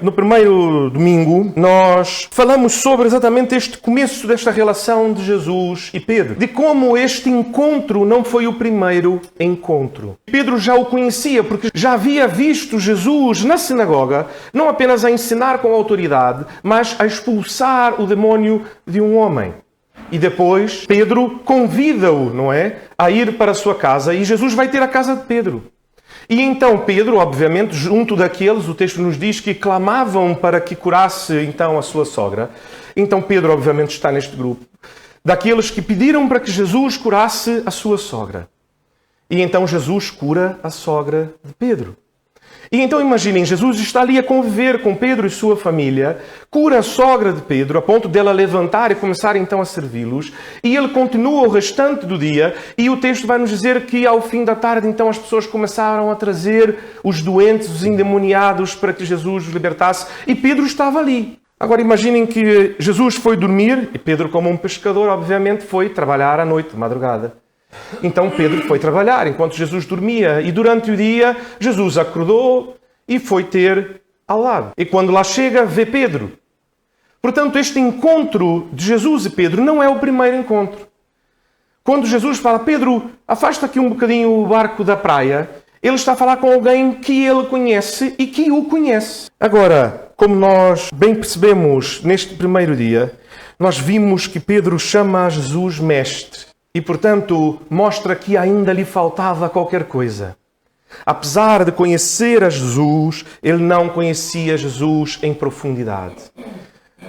no primeiro domingo, nós falamos sobre exatamente este começo desta relação de Jesus e Pedro. De como este encontro não foi o primeiro encontro. Pedro já o conhecia porque já havia visto Jesus na sinagoga, não apenas a ensinar com autoridade, mas a expulsar o demônio de um homem. E depois Pedro convida-o, não é, a ir para a sua casa e Jesus vai ter a casa de Pedro. E então Pedro, obviamente, junto daqueles, o texto nos diz que clamavam para que curasse então a sua sogra. Então Pedro, obviamente, está neste grupo. Daqueles que pediram para que Jesus curasse a sua sogra. E então Jesus cura a sogra de Pedro. E então imaginem, Jesus está ali a conviver com Pedro e sua família, cura a sogra de Pedro, a ponto dela levantar e começar então a servi-los, e ele continua o restante do dia, e o texto vai nos dizer que ao fim da tarde então as pessoas começaram a trazer os doentes, os endemoniados, para que Jesus os libertasse, e Pedro estava ali. Agora imaginem que Jesus foi dormir, e Pedro, como um pescador, obviamente foi trabalhar à noite, de madrugada. Então Pedro foi trabalhar enquanto Jesus dormia e durante o dia Jesus acordou e foi ter ao lado. E quando lá chega, vê Pedro. Portanto, este encontro de Jesus e Pedro não é o primeiro encontro. Quando Jesus fala, Pedro, afasta aqui um bocadinho o barco da praia, ele está a falar com alguém que ele conhece e que o conhece. Agora, como nós bem percebemos neste primeiro dia, nós vimos que Pedro chama a Jesus mestre. E, portanto, mostra que ainda lhe faltava qualquer coisa. Apesar de conhecer a Jesus, ele não conhecia Jesus em profundidade.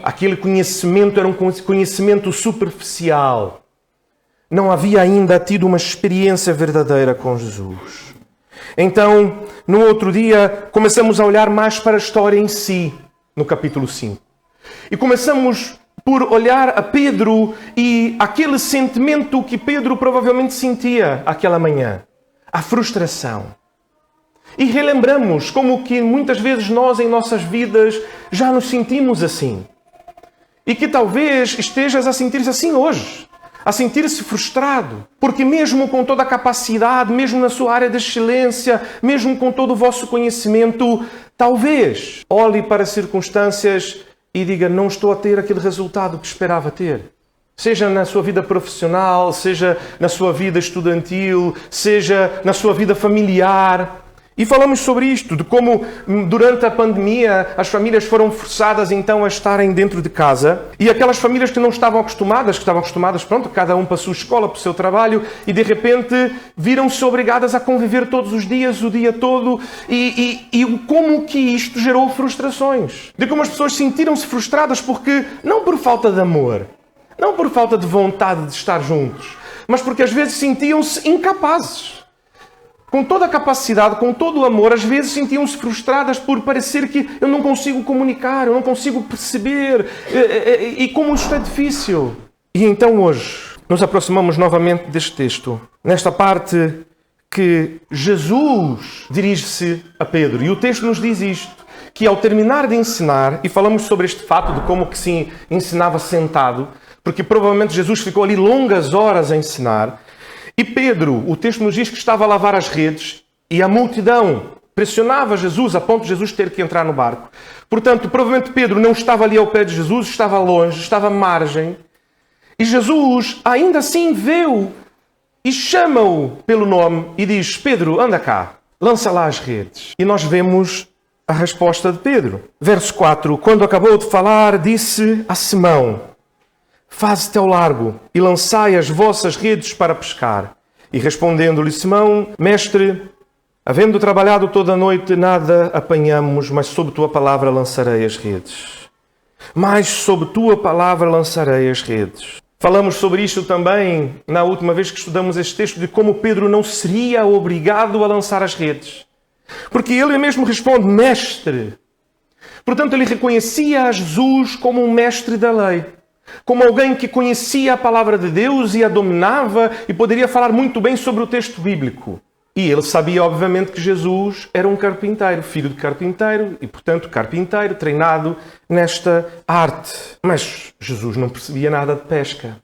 Aquele conhecimento era um conhecimento superficial. Não havia ainda tido uma experiência verdadeira com Jesus. Então, no outro dia, começamos a olhar mais para a história em si, no capítulo 5. E começamos por olhar a Pedro e aquele sentimento que Pedro provavelmente sentia aquela manhã. A frustração. E relembramos como que muitas vezes nós em nossas vidas já nos sentimos assim. E que talvez estejas a sentir-se assim hoje. A sentir-se frustrado. Porque mesmo com toda a capacidade, mesmo na sua área de excelência, mesmo com todo o vosso conhecimento, talvez olhe para as circunstâncias e diga, não estou a ter aquele resultado que esperava ter. Seja na sua vida profissional, seja na sua vida estudantil, seja na sua vida familiar. E falamos sobre isto, de como durante a pandemia as famílias foram forçadas então a estarem dentro de casa. E aquelas famílias que não estavam acostumadas, pronto, cada um para a sua escola, para o seu trabalho, e de repente viram-se obrigadas a conviver todos os dias, o dia todo, e como que isto gerou frustrações. De como as pessoas sentiram-se frustradas porque, não por falta de amor, não por falta de vontade de estar juntos, mas porque às vezes sentiam-se incapazes. Com toda a capacidade, com todo o amor, às vezes sentiam-se frustradas por parecer que eu não consigo comunicar, eu não consigo perceber, e como isto é difícil. E então hoje nos aproximamos novamente deste texto, nesta parte que Jesus dirige-se a Pedro. E o texto nos diz isto, que ao terminar de ensinar, e falamos sobre este fato de como que se ensinava sentado, porque provavelmente Jesus ficou ali longas horas a ensinar. E Pedro, o texto nos diz que estava a lavar as redes e a multidão pressionava Jesus a ponto de Jesus ter que entrar no barco. Portanto, provavelmente Pedro não estava ali ao pé de Jesus, estava longe, estava à margem. E Jesus ainda assim vê-o e chama-o pelo nome e diz, Pedro, anda cá, lança lá as redes. E nós vemos a resposta de Pedro. Verso 4, quando acabou de falar, disse a Simão, faze-te ao largo e lançai as vossas redes para pescar. E respondendo-lhe Simão, mestre, havendo trabalhado toda a noite, nada apanhamos, mas sob tua palavra lançarei as redes. Mas sob tua palavra lançarei as redes. Falamos sobre isto também na última vez que estudamos este texto, de como Pedro não seria obrigado a lançar as redes. Porque ele mesmo responde, mestre. Portanto, ele reconhecia a Jesus como um mestre da lei. Como alguém que conhecia a palavra de Deus e a dominava e poderia falar muito bem sobre o texto bíblico. E ele sabia, obviamente, que Jesus era um carpinteiro, filho de carpinteiro e, portanto, carpinteiro treinado nesta arte. Mas Jesus não percebia nada de pesca.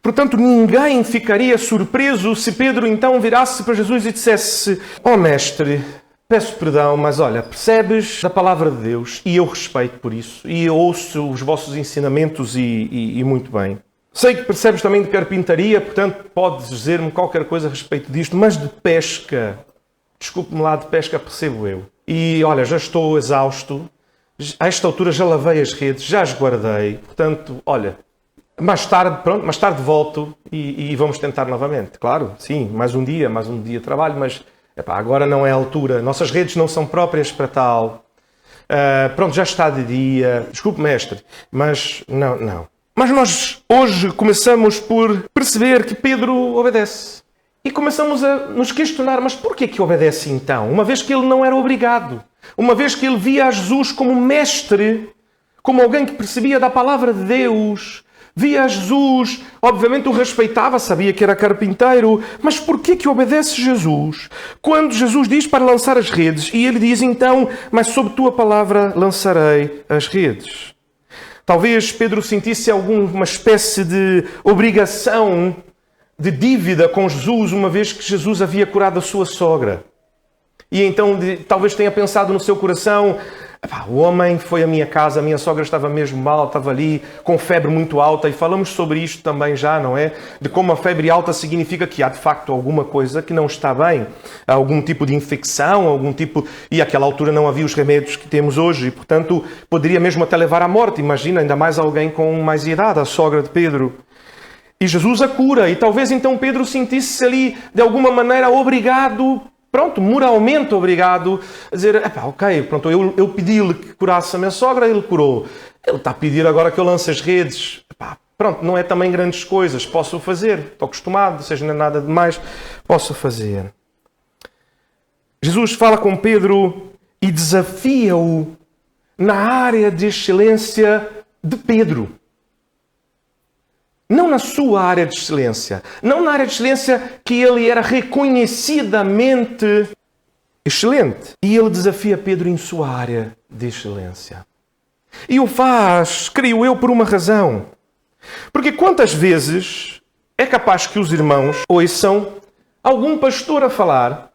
Portanto, ninguém ficaria surpreso se Pedro então virasse para Jesus e dissesse, ó mestre, peço perdão, mas olha, percebes da palavra de Deus e eu respeito por isso e eu ouço os vossos ensinamentos e muito bem. Sei que percebes também de carpintaria, portanto podes dizer-me qualquer coisa a respeito disto, mas de pesca, desculpe-me lá, de pesca percebo eu. E olha, já estou exausto, a esta altura já lavei as redes, já as guardei, portanto, olha, mais tarde volto e vamos tentar novamente. Claro, sim, mais um dia de trabalho, mas agora não é a altura, nossas redes não são próprias para tal. Já está de dia, desculpe mestre, mas não. Mas nós hoje começamos por perceber que Pedro obedece. E começamos a nos questionar, mas porquê que obedece então? Uma vez que ele não era obrigado. Uma vez que ele via a Jesus como mestre, como alguém que percebia da palavra de Deus. Via a Jesus, obviamente o respeitava, sabia que era carpinteiro. Mas porquê que obedece Jesus? Quando Jesus diz para lançar as redes, e ele diz então, mas sob tua palavra lançarei as redes. Talvez Pedro sentisse alguma espécie de obrigação, de dívida com Jesus, uma vez que Jesus havia curado a sua sogra. E então talvez tenha pensado no seu coração, o homem foi à minha casa, a minha sogra estava mesmo mal, estava ali com febre muito alta, e falamos sobre isto também já, não é? De como a febre alta significa que há de facto alguma coisa que não está bem, algum tipo de infecção, e àquela altura não havia os remédios que temos hoje, e portanto poderia mesmo até levar à morte. Imagina, ainda mais alguém com mais idade, a sogra de Pedro. E Jesus a cura, e talvez então Pedro sentisse ali de alguma maneira obrigado, moralmente obrigado, a dizer, eu pedi-lhe que curasse a minha sogra, ele curou. Ele está a pedir agora que eu lance as redes. Não é também grandes coisas, posso fazer, estou acostumado, seja não é nada demais, posso fazer. Jesus fala com Pedro e desafia-o na área de excelência de Pedro. Não na sua área de excelência. Não na área de excelência que ele era reconhecidamente excelente. E ele desafia Pedro em sua área de excelência. E o faz, creio eu, por uma razão. Porque quantas vezes é capaz que os irmãos ouçam algum pastor a falar,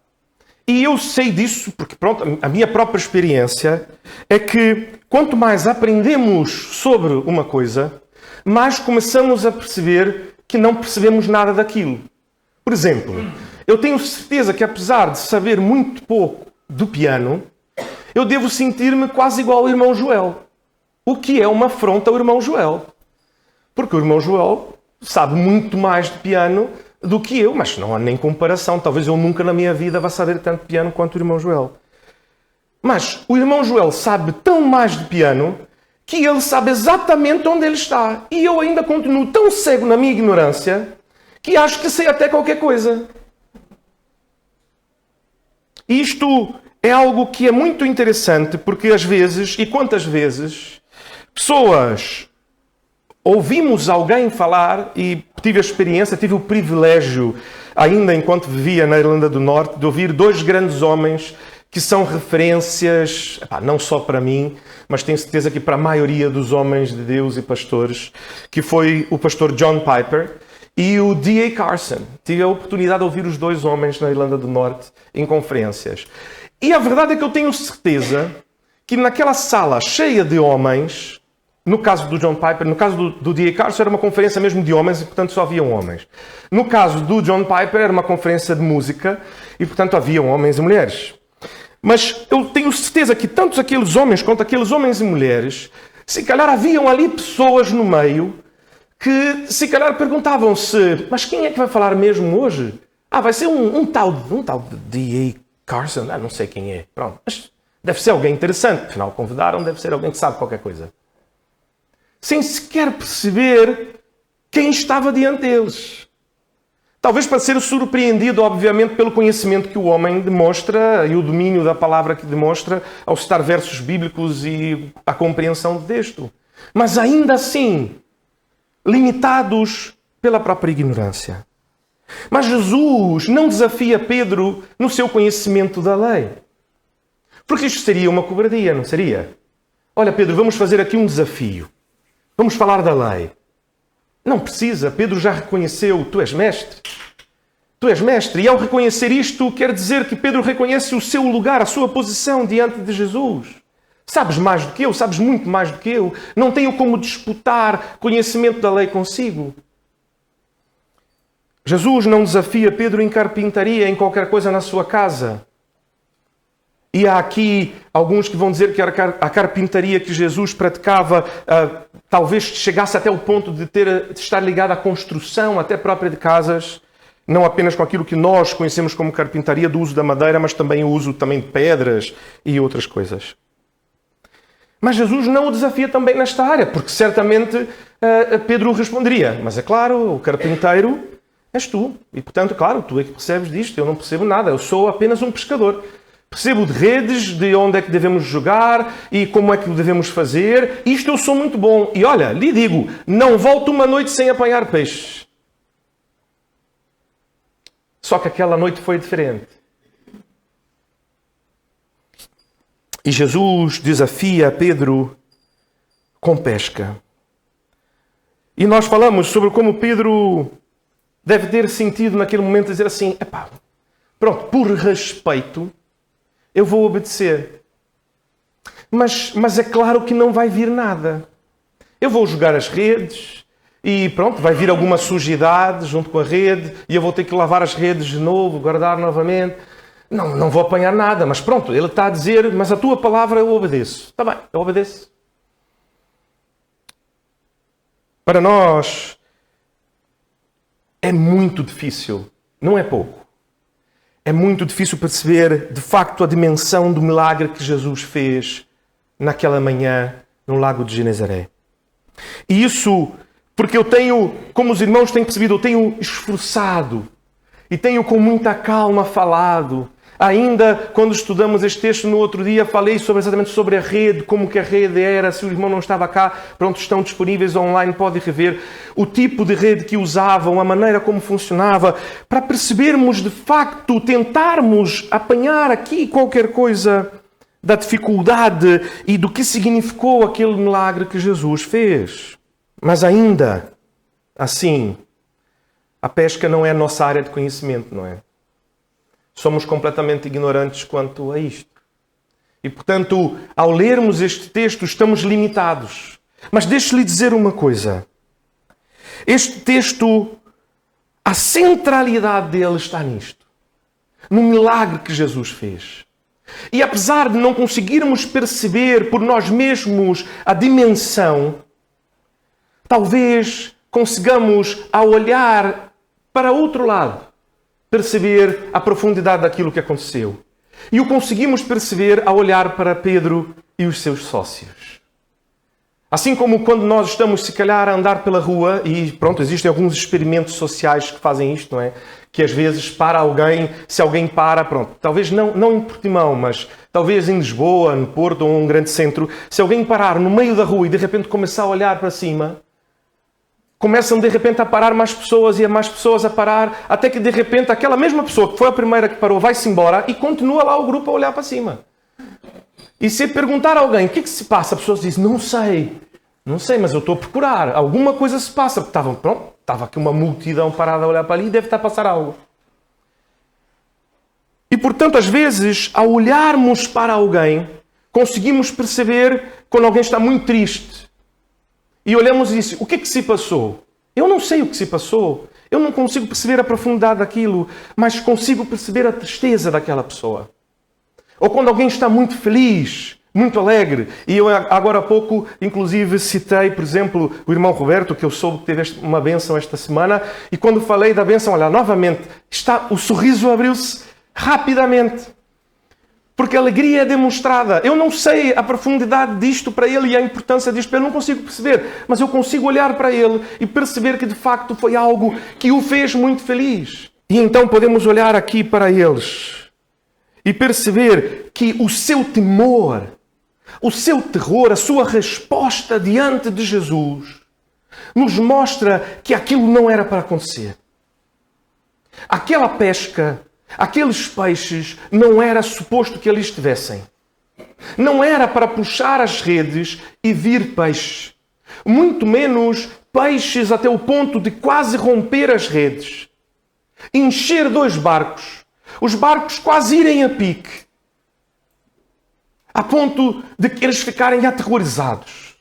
e eu sei disso, porque a minha própria experiência é que quanto mais aprendemos sobre uma coisa, mas começamos a perceber que não percebemos nada daquilo. Por exemplo, eu tenho certeza que apesar de saber muito pouco do piano, eu devo sentir-me quase igual ao irmão Joel. O que é uma afronta ao irmão Joel. Porque o irmão Joel sabe muito mais de piano do que eu, mas não há nem comparação. Talvez eu nunca na minha vida vá saber tanto de piano quanto o irmão Joel. Mas o irmão Joel sabe tão mais de piano que ele sabe exatamente onde ele está. E eu ainda continuo tão cego na minha ignorância que acho que sei até qualquer coisa. Isto é algo que é muito interessante, porque às vezes, e quantas vezes, pessoas ouvimos alguém falar, e tive a experiência, tive o privilégio, ainda enquanto vivia na Irlanda do Norte, de ouvir dois grandes homens que são referências, não só para mim, mas tenho certeza que para a maioria dos homens de Deus e pastores, que foi o pastor John Piper e o D.A. Carson. Tive a oportunidade de ouvir os dois homens na Irlanda do Norte em conferências. E a verdade é que eu tenho certeza que naquela sala cheia de homens, no caso do John Piper, no caso do D.A. Carson era uma conferência mesmo de homens e portanto só haviam homens. No caso do John Piper era uma conferência de música e portanto haviam homens e mulheres. Mas eu tenho certeza que tanto aqueles homens quanto aqueles homens e mulheres, se calhar haviam ali pessoas no meio que se calhar perguntavam-se, mas quem é que vai falar mesmo hoje? Vai ser um tal de D.A. Carson, não sei quem é. Pronto, mas deve ser alguém interessante, afinal convidaram, deve ser alguém que sabe qualquer coisa. Sem sequer perceber quem estava diante deles. Talvez para ser surpreendido, obviamente, pelo conhecimento que o homem demonstra e o domínio da palavra que demonstra ao citar versos bíblicos e a compreensão do texto. Mas ainda assim, limitados pela própria ignorância. Mas Jesus não desafia Pedro no seu conhecimento da lei. Porque isto seria uma cobardia, não seria? Olha, Pedro, vamos fazer aqui um desafio. Vamos falar da lei. Não precisa, Pedro já reconheceu, tu és mestre. Tu és mestre. E ao reconhecer isto, quer dizer que Pedro reconhece o seu lugar, a sua posição diante de Jesus. Sabes mais do que eu, sabes muito mais do que eu. Não tenho como disputar conhecimento da lei consigo. Jesus não desafia Pedro em carpintaria, em qualquer coisa na sua casa. E há aqui alguns que vão dizer que a carpintaria que Jesus praticava talvez chegasse até o ponto de estar ligada à construção, até própria de casas, não apenas com aquilo que nós conhecemos como carpintaria, do uso da madeira, mas também o uso também de pedras e outras coisas. Mas Jesus não o desafia também nesta área, porque certamente Pedro responderia, mas é claro, o carpinteiro és tu, e portanto, claro, tu é que percebes disto, eu não percebo nada, eu sou apenas um pescador. Percebo de redes, de onde é que devemos jogar e como é que o devemos fazer. Isto eu sou muito bom. E olha, lhe digo, não volto uma noite sem apanhar peixes. Só que aquela noite foi diferente. E Jesus desafia Pedro com pesca. E nós falamos sobre como Pedro deve ter sentido naquele momento dizer assim, epá, pronto, por respeito, eu vou obedecer. Mas é claro que não vai vir nada. Eu vou jogar as redes e pronto, vai vir alguma sujidade junto com a rede e eu vou ter que lavar as redes de novo, guardar novamente. Não vou apanhar nada, mas pronto, ele está a dizer, mas a tua palavra eu obedeço. Está bem, eu obedeço. Para nós é muito difícil, não é pouco. É muito difícil perceber, de facto, a dimensão do milagre que Jesus fez naquela manhã no lago de Genezaré. E isso porque eu tenho, como os irmãos têm percebido, eu tenho esforçado e tenho com muita calma falado. Ainda quando estudamos este texto no outro dia, falei exatamente sobre a rede, como que a rede era. Se o irmão não estava cá, pronto, estão disponíveis online, pode rever o tipo de rede que usavam, a maneira como funcionava, para percebermos de facto, tentarmos apanhar aqui qualquer coisa da dificuldade e do que significou aquele milagre que Jesus fez. Mas ainda assim, a pesca não é a nossa área de conhecimento, não é? Somos completamente ignorantes quanto a isto. E, portanto, ao lermos este texto, estamos limitados. Mas deixe-lhe dizer uma coisa. Este texto, a centralidade dele está nisto. No milagre que Jesus fez. E apesar de não conseguirmos perceber por nós mesmos a dimensão, talvez consigamos, ao olhar para outro lado, perceber a profundidade daquilo que aconteceu. E o conseguimos perceber ao olhar para Pedro e os seus sócios. Assim como quando nós estamos, se calhar, a andar pela rua, e pronto, existem alguns experimentos sociais que fazem isto, não é? Que às vezes para alguém, se alguém para, pronto, talvez não em Portimão, mas talvez em Lisboa, no Porto ou um grande centro, se alguém parar no meio da rua e de repente começar a olhar para cima, começam de repente a parar mais pessoas e a mais pessoas a parar, até que de repente aquela mesma pessoa que foi a primeira que parou vai-se embora e continua lá o grupo a olhar para cima. E se perguntar a alguém o que se passa, a pessoa diz, não sei, mas eu estou a procurar, alguma coisa se passa, porque estava aqui uma multidão parada a olhar para ali e deve estar a passar algo. E portanto, às vezes, ao olharmos para alguém, conseguimos perceber quando alguém está muito triste. E olhamos e dizemos, o que é que se passou? Eu não sei o que se passou. Eu não consigo perceber a profundidade daquilo, mas consigo perceber a tristeza daquela pessoa. Ou quando alguém está muito feliz, muito alegre. E eu agora há pouco, inclusive, citei, por exemplo, o irmão Roberto, que eu soube que teve uma bênção esta semana. E quando falei da bênção, olha, novamente, o sorriso abriu-se rapidamente. Porque a alegria é demonstrada. Eu não sei a profundidade disto para ele e a importância disto, eu não consigo perceber. Mas eu consigo olhar para ele e perceber que de facto foi algo que o fez muito feliz. E então podemos olhar aqui para eles e perceber que o seu temor, o seu terror, a sua resposta diante de Jesus, nos mostra que aquilo não era para acontecer. Aquela pesca, aqueles peixes, não era suposto que ali estivessem. Não era para puxar as redes e vir peixe. Muito menos peixes até o ponto de quase romper as redes. encher 2 barcos, os barcos quase irem a pique, a ponto de que eles ficarem aterrorizados.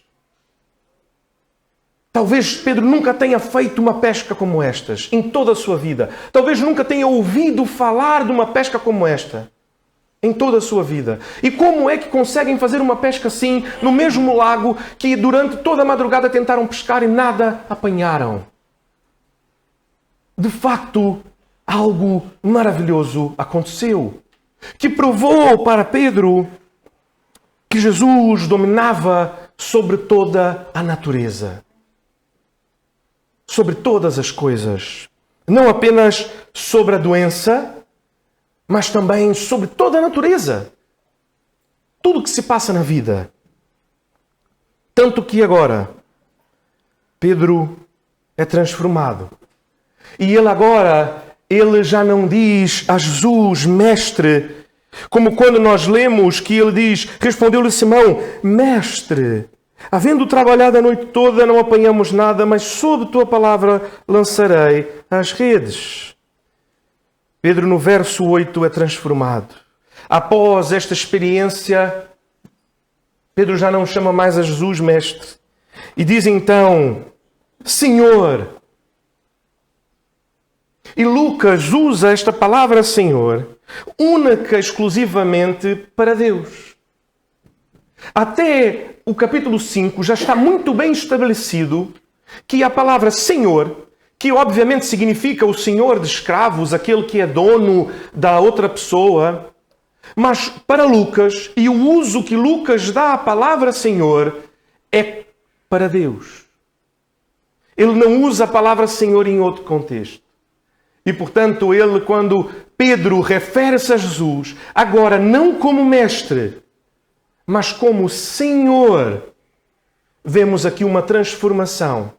Talvez Pedro nunca tenha feito uma pesca como estas em toda a sua vida. Talvez nunca tenha ouvido falar de uma pesca como esta em toda a sua vida. E como é que conseguem fazer uma pesca assim no mesmo lago que durante toda a madrugada tentaram pescar e nada apanharam? De facto, algo maravilhoso aconteceu, que provou para Pedro que Jesus dominava sobre toda a natureza, sobre todas as coisas. Não apenas sobre a doença, mas também sobre toda a natureza. Tudo o que se passa na vida. Tanto que agora, Pedro é transformado. E ele já não diz a Jesus, mestre, como quando nós lemos que ele diz, respondeu-lhe Simão, mestre, havendo trabalhado a noite toda, não apanhamos nada, mas sob tua palavra lançarei as redes. Pedro, no verso 8, é transformado. Após esta experiência, Pedro já não chama mais a Jesus mestre. E diz então, Senhor. E Lucas usa esta palavra Senhor única exclusivamente para Deus. Até o capítulo 5 já está muito bem estabelecido que a palavra Senhor, que obviamente significa o senhor de escravos, aquele que é dono da outra pessoa, mas para Lucas, e o uso que Lucas dá à palavra Senhor é para Deus. Ele não usa a palavra Senhor em outro contexto. E, portanto, ele, quando Pedro refere-se a Jesus, agora não como mestre, mas como Senhor, vemos aqui uma transformação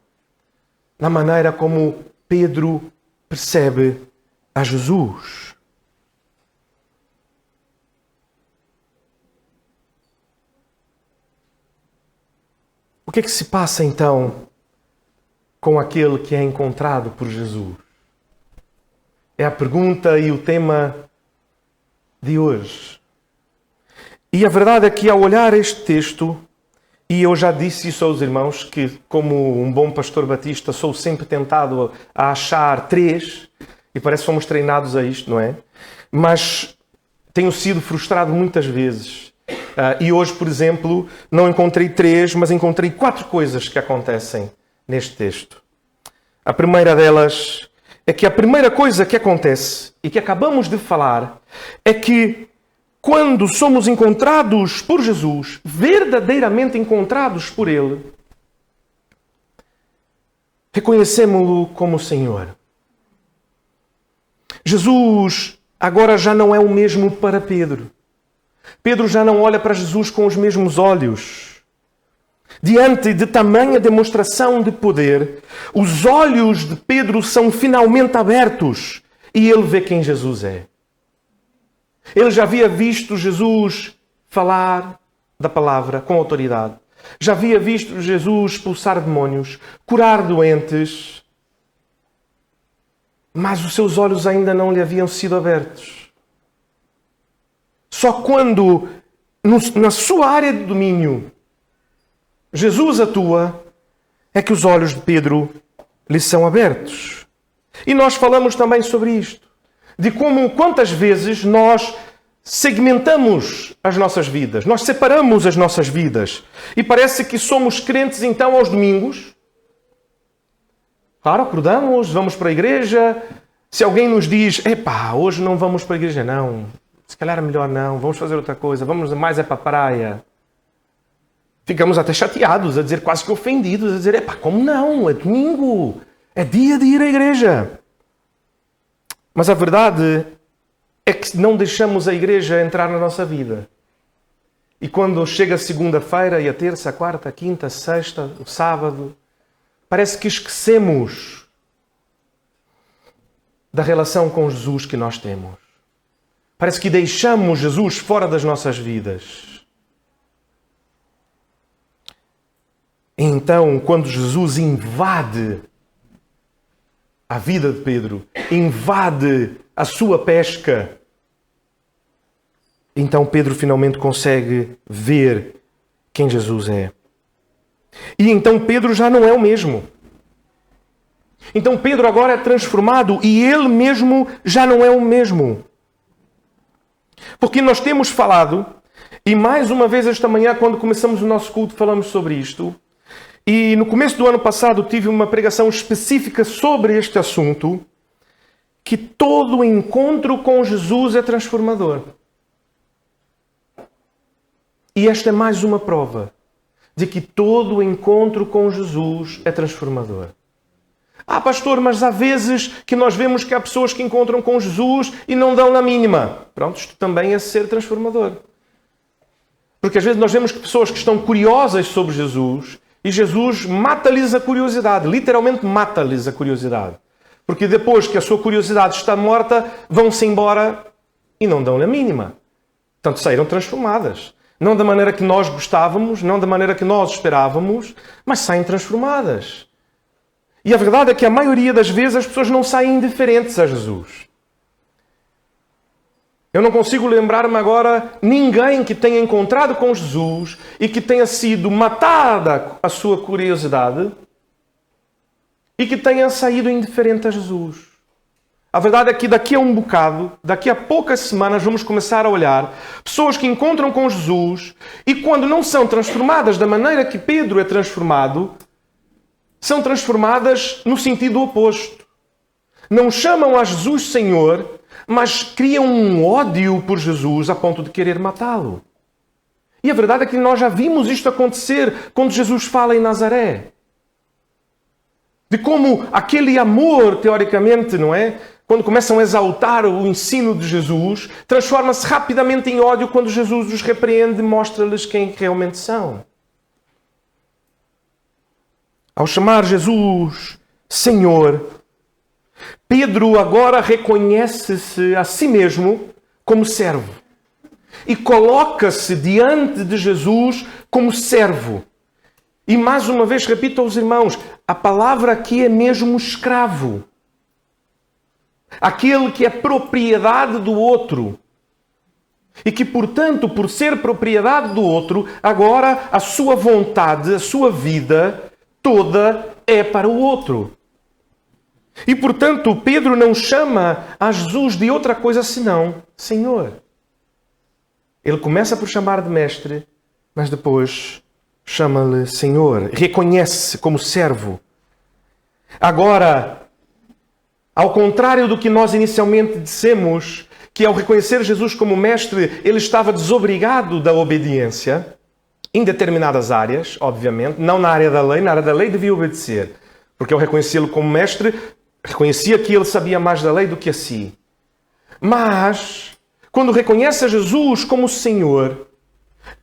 na maneira como Pedro percebe a Jesus. O que é que se passa então com aquele que é encontrado por Jesus? É a pergunta e o tema de hoje. E a verdade é que ao olhar este texto, e eu já disse isso aos irmãos, que como um bom pastor batista sou sempre tentado a achar 3, e parece que somos treinados a isto, não é? Mas tenho sido frustrado muitas vezes. E hoje, por exemplo, não encontrei 3, mas encontrei 4 coisas que acontecem neste texto. A primeira delas é que a primeira coisa que acontece, e que acabamos de falar, é que quando somos encontrados por Jesus, verdadeiramente encontrados por Ele, reconhecemos-lo como Senhor. Jesus agora já não é o mesmo para Pedro. Pedro já não olha para Jesus com os mesmos olhos. Diante de tamanha demonstração de poder, os olhos de Pedro são finalmente abertos e ele vê quem Jesus é. Ele já havia visto Jesus falar da palavra com autoridade. Já havia visto Jesus expulsar demônios, curar doentes, mas os seus olhos ainda não lhe haviam sido abertos. Só quando, na sua área de domínio, Jesus atua, é que os olhos de Pedro lhe são abertos. E nós falamos também sobre isto. De como, quantas vezes nós segmentamos as nossas vidas. Nós separamos as nossas vidas. E parece que somos crentes então aos domingos. Claro, acordamos, vamos para a igreja. Se alguém nos diz, epá, hoje não vamos para a igreja não. Se calhar é melhor não, vamos fazer outra coisa. Vamos mais é para a praia. Ficamos até chateados, a dizer, quase que ofendidos, a dizer, epá, como não? É domingo, é dia de ir à igreja. Mas a verdade é que não deixamos a igreja entrar na nossa vida. E quando chega a segunda-feira, e a terça, a quarta, a quinta, a sexta, o sábado, parece que esquecemos da relação com Jesus que nós temos. Parece que deixamos Jesus fora das nossas vidas. Então, quando Jesus invade a vida de Pedro, invade a sua pesca. Então Pedro finalmente consegue ver quem Jesus é. E então Pedro já não é o mesmo. Então Pedro agora é transformado e ele mesmo já não é o mesmo. Porque nós temos falado, e mais uma vez esta manhã, quando começamos o nosso culto, falamos sobre isto. E no começo do ano passado tive uma pregação específica sobre este assunto, que todo encontro com Jesus é transformador. E esta é mais uma prova de que todo encontro com Jesus é transformador. Ah, pastor, mas há vezes que nós vemos que há pessoas que encontram com Jesus e não dão na mínima. Pronto, isto também é ser transformador. Porque às vezes nós vemos que pessoas que estão curiosas sobre Jesus e Jesus mata-lhes a curiosidade, literalmente mata-lhes a curiosidade. Porque depois que a sua curiosidade está morta, vão-se embora e não dão na mínima. Portanto, saíram transformadas. Não da maneira que nós gostávamos, não da maneira que nós esperávamos, mas saem transformadas. E a verdade é que a maioria das vezes as pessoas não saem indiferentes a Jesus. Eu não consigo lembrar-me agora ninguém que tenha encontrado com Jesus e que tenha sido matada a sua curiosidade e que tenha saído indiferente a Jesus. A verdade é que daqui a um bocado, daqui a poucas semanas, vamos começar a olhar pessoas que encontram com Jesus e quando não são transformadas da maneira que Pedro é transformado, são transformadas no sentido oposto. Não chamam a Jesus Senhor, mas criam um ódio por Jesus a ponto de querer matá-lo. E a verdade é que nós já vimos isto acontecer quando Jesus fala em Nazaré. De como aquele amor, teoricamente, não é? Quando começam a exaltar o ensino de Jesus, transforma-se rapidamente em ódio quando Jesus os repreende e mostra-lhes quem realmente são. Ao chamar Jesus Senhor, Pedro agora reconhece-se a si mesmo como servo. E coloca-se diante de Jesus como servo. E mais uma vez, repito aos irmãos, a palavra aqui é mesmo escravo. Aquele que é propriedade do outro. E que, portanto, por ser propriedade do outro, agora a sua vontade, a sua vida toda é para o outro. E, portanto, Pedro não chama a Jesus de outra coisa senão Senhor. Ele começa por chamar de mestre, mas depois chama-lhe Senhor. Reconhece-se como servo. Agora, ao contrário do que nós inicialmente dissemos, que ao reconhecer Jesus como mestre, ele estava desobrigado da obediência, em determinadas áreas, obviamente, não na área da lei devia obedecer, porque ao reconhecê-lo como mestre, reconhecia que ele sabia mais da lei do que a si. Mas, quando reconhece a Jesus como Senhor,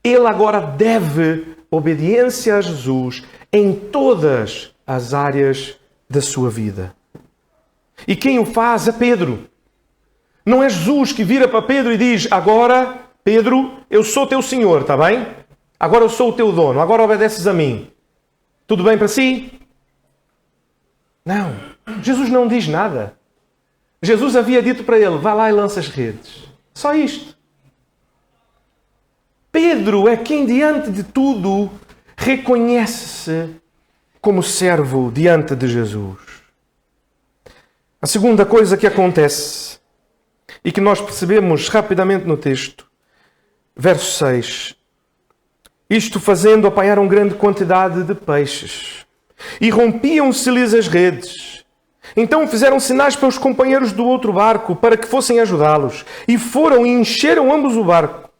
ele agora deve obediência a Jesus em todas as áreas da sua vida. E quem o faz é Pedro. Não é Jesus que vira para Pedro e diz: agora, Pedro, eu sou teu Senhor, está bem? Agora eu sou o teu dono, agora obedeces a mim. Tudo bem para si? Não. Jesus não diz nada. Jesus havia dito para ele: vá lá e lança as redes. Só isto. Pedro é quem, diante de tudo, reconhece-se como servo diante de Jesus. A segunda coisa que acontece, e que nós percebemos rapidamente no texto, verso 6. Isto fazendo, apanharam grande quantidade de peixes. E rompiam-se-lhes as redes. Então fizeram sinais para os companheiros do outro barco, para que fossem ajudá-los. E foram e encheram ambos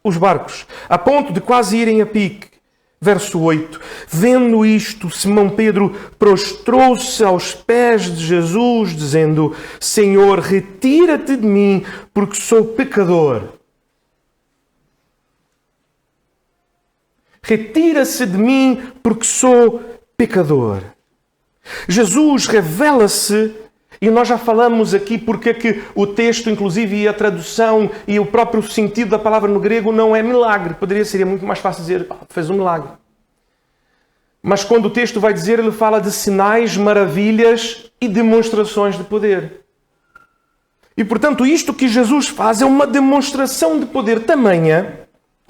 os barcos, a ponto de quase irem a pique. Verso 8. Vendo isto, Simão Pedro prostrou-se aos pés de Jesus, dizendo: Senhor, retira-te de mim, porque sou pecador. Retira-se de mim, porque sou pecador. Jesus revela-se, e nós já falamos aqui porque é que o texto, inclusive, e a tradução e o próprio sentido da palavra no grego não é milagre. Seria muito mais fácil dizer: fez um milagre. Mas quando o texto vai dizer, ele fala de sinais, maravilhas e demonstrações de poder. E, portanto, isto que Jesus faz é uma demonstração de poder tamanha,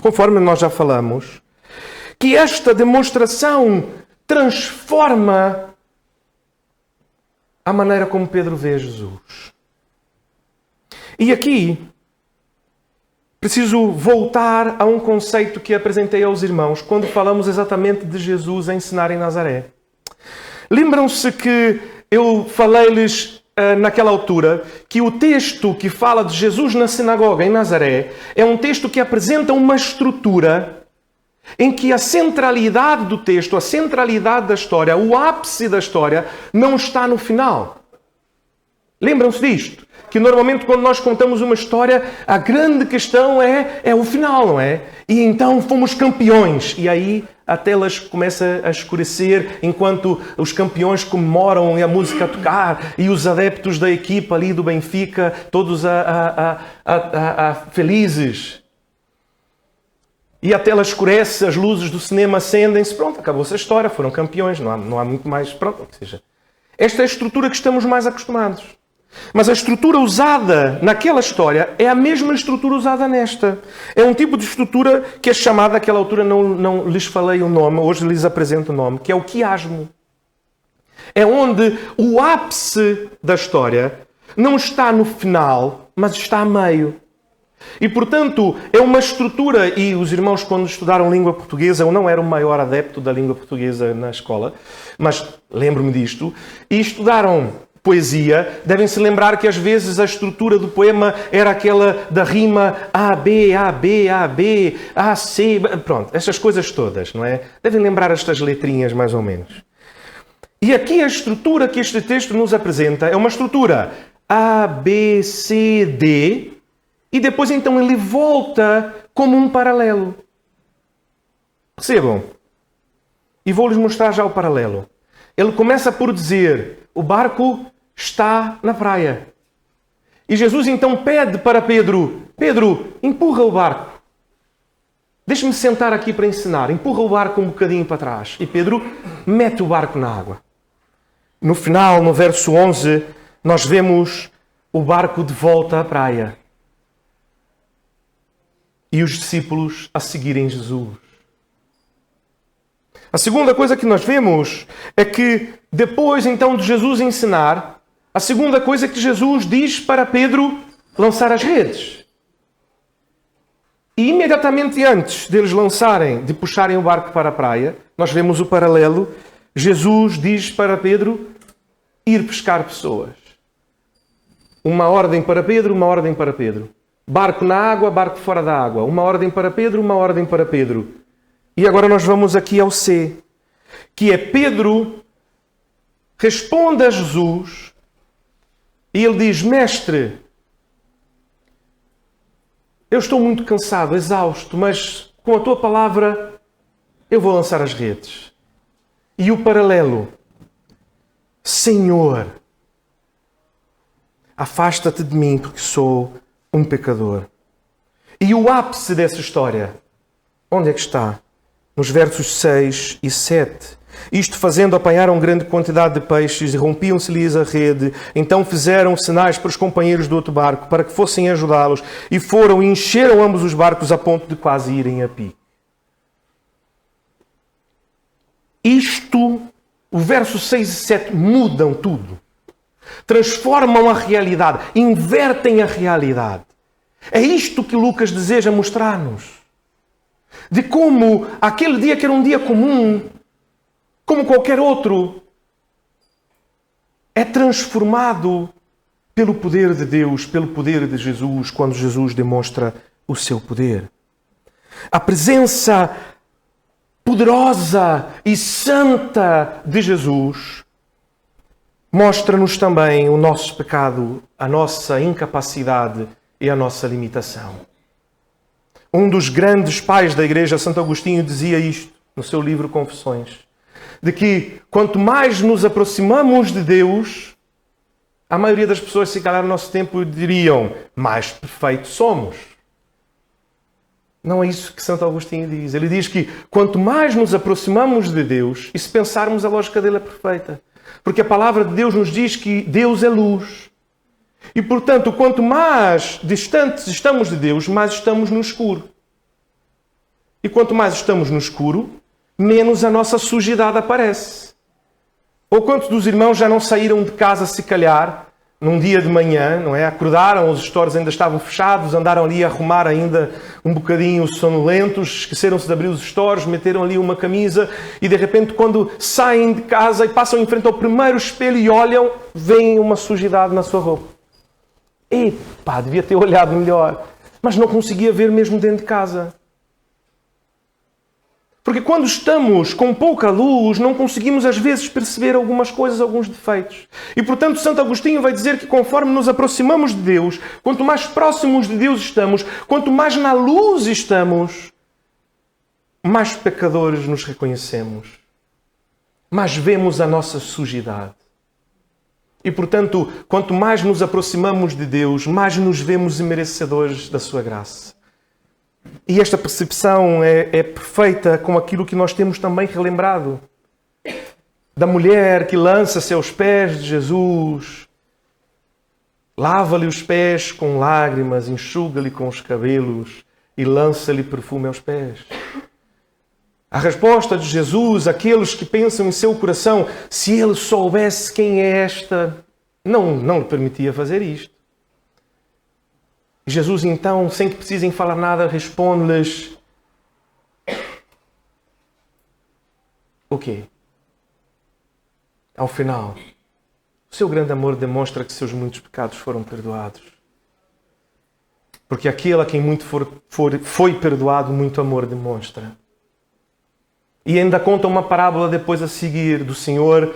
conforme nós já falamos, que esta demonstração transforma a maneira como Pedro vê Jesus. E aqui, preciso voltar a um conceito que apresentei aos irmãos quando falamos exatamente de Jesus a ensinar em Nazaré. Lembram-se que eu falei-lhes naquela altura que o texto que fala de Jesus na sinagoga em Nazaré é um texto que apresenta uma estrutura em que a centralidade do texto, a centralidade da história, o ápice da história não está no final. Lembram-se disto? Que normalmente quando nós contamos uma história, a grande questão é o final, não é? E então fomos campeões. E aí a tela começa a escurecer enquanto os campeões comemoram e a música a tocar e os adeptos da equipa ali do Benfica, todos felizes. E a tela escurece, as luzes do cinema acendem-se. Pronto, acabou-se a história, foram campeões, não há muito mais. Pronto, ou seja, esta é a estrutura que estamos mais acostumados. Mas a estrutura usada naquela história é a mesma estrutura usada nesta. É um tipo de estrutura que é chamada, naquela altura não lhes falei o nome, hoje lhes apresento o nome, que é o quiasmo. É onde o ápice da história não está no final, mas está a meio. E, portanto, é uma estrutura, e os irmãos, quando estudaram língua portuguesa, eu não era o maior adepto da língua portuguesa na escola, mas lembro-me disto, e estudaram poesia, devem se lembrar que às vezes a estrutura do poema era aquela da rima A, B, A, B, A, B, A, C, pronto, estas coisas todas, não é? Devem lembrar estas letrinhas mais ou menos. E aqui a estrutura que este texto nos apresenta é uma estrutura A, B, C, D, e depois então ele volta como um paralelo. Percebam? E vou-lhes mostrar já o paralelo. Ele começa por dizer, o barco está na praia. E Jesus então pede para Pedro, Pedro, empurra o barco. Deixa-me sentar aqui para ensinar. Empurra o barco um bocadinho para trás. E Pedro mete o barco na água. No final, no verso 11, nós vemos o barco de volta à praia. E os discípulos a seguirem Jesus. A segunda coisa que nós vemos é que depois então de Jesus ensinar, a segunda coisa que Jesus diz para Pedro lançar as redes. E imediatamente antes deles lançarem, de puxarem o barco para a praia, nós vemos o paralelo. Jesus diz para Pedro ir pescar pessoas. Uma ordem para Pedro, uma ordem para Pedro. Barco na água, barco fora da água. Uma ordem para Pedro, uma ordem para Pedro. E agora nós vamos aqui ao C, que é Pedro responde a Jesus e ele diz, Mestre, eu estou muito cansado, exausto, mas com a tua palavra eu vou lançar as redes. E o paralelo, Senhor, afasta-te de mim porque sou um pecador. E o ápice dessa história, onde é que está? Nos versos 6 e 7. Isto fazendo, apanharam grande quantidade de peixes e rompiam-se-lhes a rede. Então fizeram sinais para os companheiros do outro barco, para que fossem ajudá-los. E foram e encheram ambos os barcos a ponto de quase irem a pique. Isto, o verso 6 e 7 mudam tudo. Transformam a realidade, invertem a realidade. É isto que Lucas deseja mostrar-nos. De como aquele dia que era um dia comum, como qualquer outro, é transformado pelo poder de Deus, pelo poder de Jesus, quando Jesus demonstra o seu poder. A presença poderosa e santa de Jesus mostra-nos também o nosso pecado, a nossa incapacidade e a nossa limitação. Um dos grandes pais da Igreja, Santo Agostinho, dizia isto no seu livro Confissões, de que quanto mais nos aproximamos de Deus, a maioria das pessoas, se calhar no nosso tempo, diriam, mais perfeitos somos. Não é isso que Santo Agostinho diz. Ele diz que quanto mais nos aproximamos de Deus, e se pensarmos a lógica dele é perfeita, porque a palavra de Deus nos diz que Deus é luz. E, portanto, quanto mais distantes estamos de Deus, mais estamos no escuro. E quanto mais estamos no escuro, menos a nossa sujidade aparece. Ou quantos dos irmãos já não saíram de casa, se calhar, num dia de manhã, não é? Acordaram, os stores ainda estavam fechados, andaram ali a arrumar ainda um bocadinho sonolentos, esqueceram-se de abrir os stores, meteram ali uma camisa e de repente quando saem de casa e passam em frente ao primeiro espelho e olham, veem uma sujidade na sua roupa. Epá, devia ter olhado melhor. Mas não conseguia ver mesmo dentro de casa. Porque quando estamos com pouca luz, não conseguimos às vezes perceber algumas coisas, alguns defeitos. E portanto Santo Agostinho vai dizer que conforme nos aproximamos de Deus, quanto mais próximos de Deus estamos, quanto mais na luz estamos, mais pecadores nos reconhecemos. Mais vemos a nossa sujidade. E portanto, quanto mais nos aproximamos de Deus, mais nos vemos merecedores da sua graça. E esta percepção é perfeita com aquilo que nós temos também relembrado. Da mulher que lança-se aos pés de Jesus, lava-lhe os pés com lágrimas, enxuga-lhe com os cabelos e lança-lhe perfume aos pés. A resposta de Jesus àqueles que pensam em seu coração, se ele soubesse quem é esta, não lhe permitia fazer isto. Jesus, então, sem que precisem falar nada, responde-lhes: o quê? Ao final, o seu grande amor demonstra que seus muitos pecados foram perdoados. Porque aquele a quem muito foi perdoado, muito amor demonstra. E ainda conta uma parábola depois a seguir do Senhor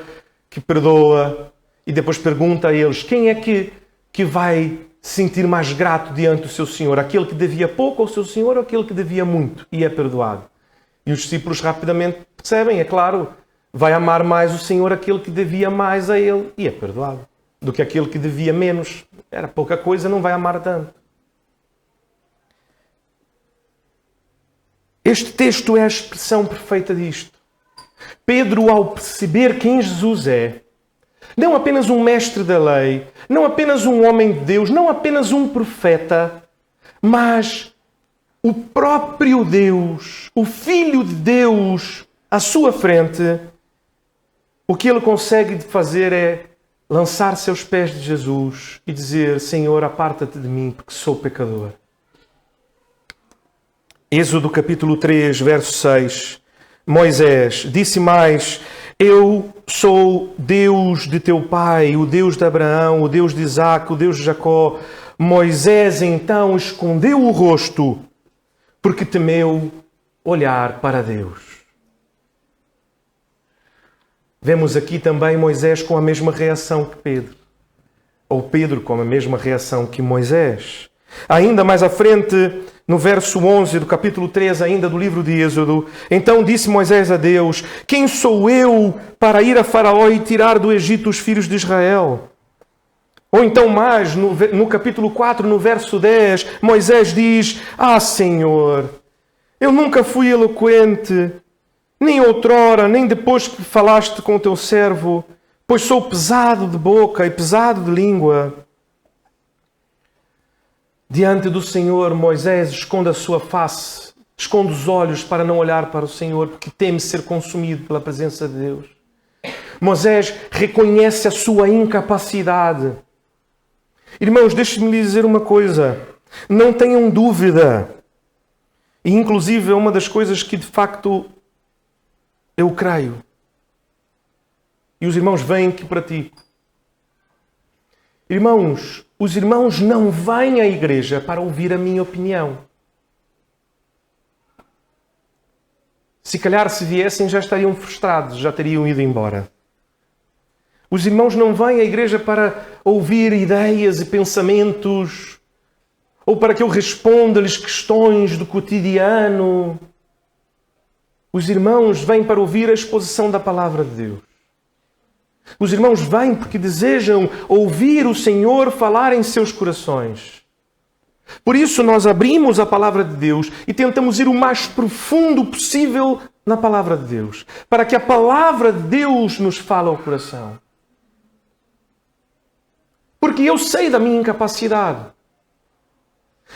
que perdoa e depois pergunta a eles: quem é que vai sentir mais grato diante do seu Senhor? Aquele que devia pouco ao seu Senhor ou aquele que devia muito e é perdoado? E os discípulos rapidamente percebem, é claro, vai amar mais o Senhor aquele que devia mais a ele e é perdoado, do que aquele que devia menos. Era pouca coisa, não vai amar tanto. Este texto é a expressão perfeita disto. Pedro, ao perceber quem Jesus é, não apenas um mestre da lei, não apenas um homem de Deus, não apenas um profeta, mas o próprio Deus, o Filho de Deus, à sua frente, o que ele consegue fazer é lançar-se aos pés de Jesus e dizer: Senhor, aparta-te de mim, porque sou pecador. Êxodo capítulo 3, verso 6. Moisés disse mais: eu sou Deus de teu pai, o Deus de Abraão, o Deus de Isaque, o Deus de Jacó. Moisés então escondeu o rosto, porque temeu olhar para Deus. Vemos aqui também Moisés com a mesma reação que Pedro. Ou Pedro com a mesma reação que Moisés. Ainda mais à frente, no verso 11 do capítulo 3 ainda do livro de Êxodo, então disse Moisés a Deus: quem sou eu para ir a Faraó e tirar do Egito os filhos de Israel? Ou então mais, no capítulo 4, no verso 10, Moisés diz: Senhor, eu nunca fui eloquente, nem outrora, nem depois que falaste com o teu servo, pois sou pesado de boca e pesado de língua. Diante do Senhor, Moisés esconde a sua face, esconde os olhos para não olhar para o Senhor, porque teme ser consumido pela presença de Deus. Moisés reconhece a sua incapacidade. Irmãos, deixe-me lhe dizer uma coisa. Não tenham dúvida. E inclusive é uma das coisas que de facto eu creio. E os irmãos veem que pratico. Irmãos, os irmãos não vêm à igreja para ouvir a minha opinião. Se calhar se viessem já estariam frustrados, já teriam ido embora. Os irmãos não vêm à igreja para ouvir ideias e pensamentos, ou para que eu responda-lhes questões do cotidiano. Os irmãos vêm para ouvir a exposição da palavra de Deus. Os irmãos vêm porque desejam ouvir o Senhor falar em seus corações. Por isso nós abrimos a palavra de Deus e tentamos ir o mais profundo possível na palavra de Deus, para que a palavra de Deus nos fale ao coração. Porque eu sei da minha incapacidade.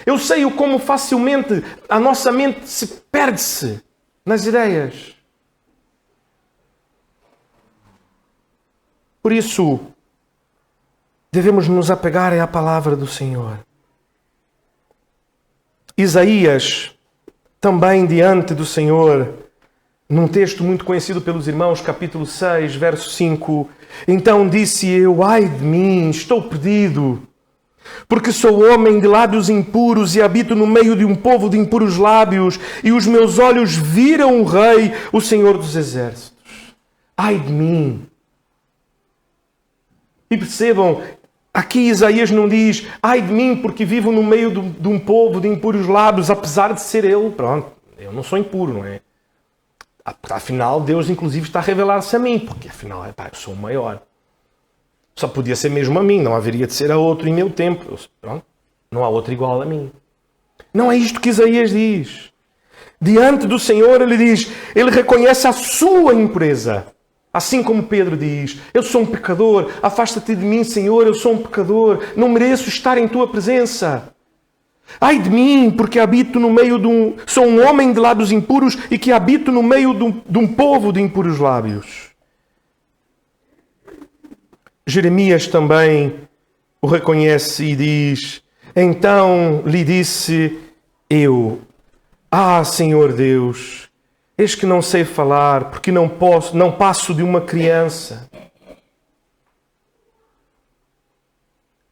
Eu sei o como facilmente a nossa mente se perde-se nas ideias. Por isso, devemos nos apegar à palavra do Senhor. Isaías, também diante do Senhor, num texto muito conhecido pelos irmãos, capítulo 6, verso 5, então disse eu, ai de mim, estou perdido, porque sou homem de lábios impuros e habito no meio de um povo de impuros lábios, e os meus olhos viram o Rei, o Senhor dos Exércitos. Ai de mim! E percebam, aqui Isaías não diz, ai de mim, porque vivo no meio de um povo de impuros lábios, apesar de ser ele. Pronto, eu não sou impuro, não é? Afinal, Deus inclusive está a revelar-se a mim, porque afinal, eu sou o maior. Só podia ser mesmo a mim, não haveria de ser a outro em meu tempo. Pronto, não há outro igual a mim. Não é isto que Isaías diz. Diante do Senhor, ele diz, ele reconhece a sua impureza. Assim como Pedro diz, eu sou um pecador, afasta-te de mim, Senhor, eu sou um pecador, não mereço estar em tua presença. Ai de mim, porque habito no meio sou um homem de lábios impuros e que habito no meio de um povo de impuros lábios. Jeremias também o reconhece e diz, então lhe disse eu, Senhor Deus, eis que não sei falar, porque não passo de uma criança.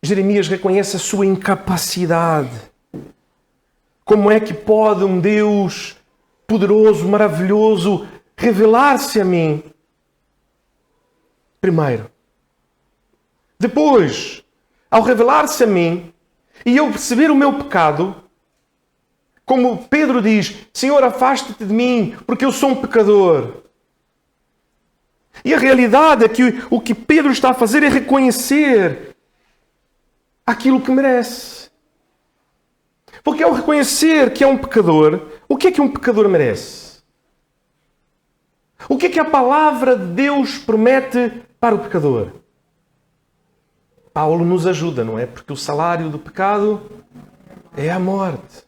Jeremias reconhece a sua incapacidade. Como é que pode um Deus poderoso, maravilhoso, revelar-se a mim? Primeiro. Depois, ao revelar-se a mim, e eu perceber o meu pecado, como Pedro diz, Senhor, afasta-te de mim, porque eu sou um pecador. E a realidade é que o que Pedro está a fazer é reconhecer aquilo que merece. Porque ao reconhecer que é um pecador, o que é que um pecador merece? O que é que a palavra de Deus promete para o pecador? Paulo nos ajuda, não é? Porque o salário do pecado é a morte.